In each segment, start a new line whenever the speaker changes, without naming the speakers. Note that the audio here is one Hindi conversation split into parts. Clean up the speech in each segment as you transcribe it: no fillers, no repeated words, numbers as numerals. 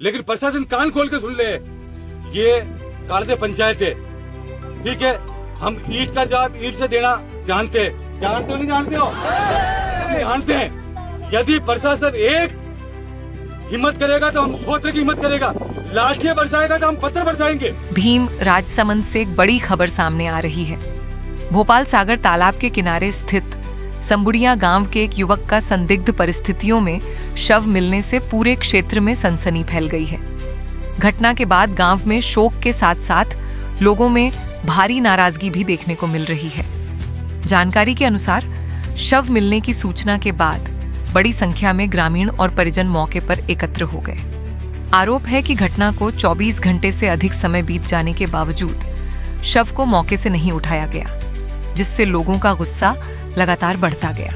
लेकिन प्रशासन कान खोल के सुन ले, ये कालदे पंचायत है, ठीक है। हम ईंट का जवाब ईंट से देना जानते हो नहीं जानते हो? जानते हैं। यदि प्रशासन एक हिम्मत करेगा तो हम 100 की हिम्मत करेगा, लाठियां बरसाएगा तो हम पत्थर बरसाएंगे।
भीम राजसमंद से एक बड़ी खबर सामने आ रही है। भोपाल सागर तालाब के किनारे स्थित संबुड़िया गांव के एक युवक का संदिग्ध परिस्थितियों में शव मिलने से पूरे क्षेत्र में सनसनी फैल गई है। घटना के बाद गांव में शोक के साथ साथ लोगों में भारी नाराजगी भी देखने को मिल रही है। जानकारी के अनुसार शव मिलने की सूचना के बाद बड़ी संख्या में ग्रामीण और परिजन मौके पर एकत्र हो गए। आरोप है कि घटना को 24 घंटे से अधिक समय बीत जाने के बावजूद शव को मौके से नहीं उठाया गया, जिससे लोगों का गुस्सा लगातार बढ़ता गया।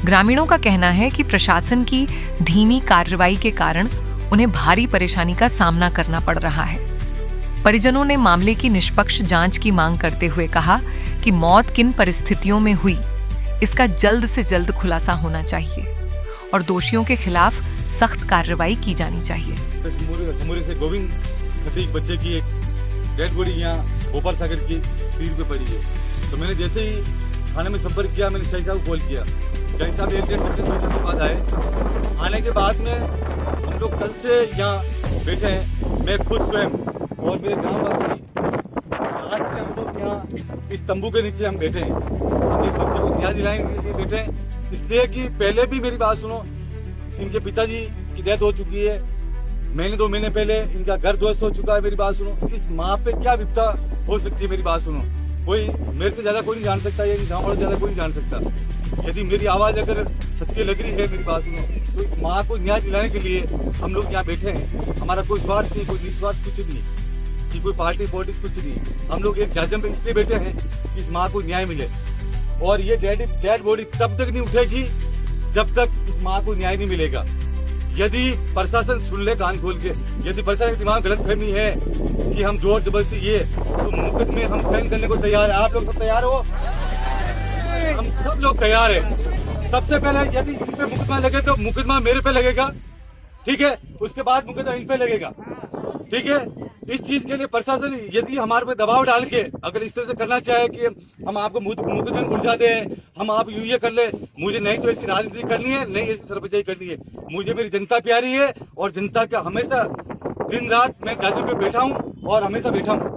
ग्रामीणों का कहना है कि प्रशासन की धीमी कार्रवाई के कारण उन्हें भारी परेशानी का सामना करना पड़ रहा है। परिजनों ने मामले की निष्पक्ष जांच की मांग करते हुए कहा कि मौत किन परिस्थितियों में हुई, इसका जल्द से जल्द खुलासा होना चाहिए और दोषियों के खिलाफ सख्त कार्रवाई की जानी चाहिए।
समूरी से गोविंद खतीक बच्चे की एक डेड बॉडी यहाँ भोपाल सागर की तीर पे पड़ी है। तो मैंने जैसे ही थाने में संपर्क किया, मैंने शाही साहब को कॉल किया। शाही साहब 1-1.5 घंटे के बाद आए। आने के बाद में हम लोग कल से यहाँ बैठे हैं, मैं खुद स्वयं और मेरे ग्रामवासी। आज से हम लोग यहाँ इस तंबू के नीचे हम बैठे हैं। हम एक बच्चे को न्याय दिलाने के लिए बैठे हैं, इसलिए कि पहले भी मेरी बात सुनो, इनके पिताजी की डेथ हो चुकी है। महीने 2 महीने पहले इनका घर ध्वस्त हो चुका है। मेरी बात सुनो, इस माँ पे क्या विपदा हो सकती है, मेरी बात सुनो। कोई मेरे से ज्यादा कोई नहीं जान सकता, या गाँव वाले ज्यादा कोई नहीं जान सकता। यदि मेरी आवाज अगर सत्य लग रही है, मेरी बात सुनो, तो इस माँ को न्याय दिलाने के लिए हम लोग यहाँ बैठे हैं। हमारा कोई स्वार्थ नहीं, कोई निस्वार्थ कुछ नहीं, कि कोई पार्टी पॉलिटिक्स कुछ नहीं। हम लोग एक जाजम पे इसलिए बैठे हैं कि इस माँ को न्याय मिले। और ये डेड बॉडी तब तक नहीं उठेगी जब तक इस माँ को न्याय नहीं मिलेगा। यदि प्रशासन सुन ले कान खोल के, यदि प्रशासन के दिमाग गलत फहमी है कि हम जोर जबरदस्ती ये, तो मुकदमे हम साइन करने को तैयार है। आप लोग सब तैयार हो? हम सब लोग तैयार हैं। सबसे पहले यदि इन पे मुकदमा लगे तो मुकदमा मेरे पे लगेगा, ठीक है। उसके बाद मुकदमा इन पे लगेगा, ठीक है। इस चीज के लिए प्रशासन यदि हमारे पे दबाव डाल के अगर इस तरह से करना चाहे कि हम आपको मुकदमे में उलझा दें, हम आप ये कर ले, मुझे नहीं तो ऐसी राजनीति करनी है, नहीं ऐसी सरपंचाई करनी है। मुझे मेरी जनता प्यारी है और जनता का हमेशा दिन रात मैं गाजी पे बैठा हूँ और हमेशा बैठा हूँ।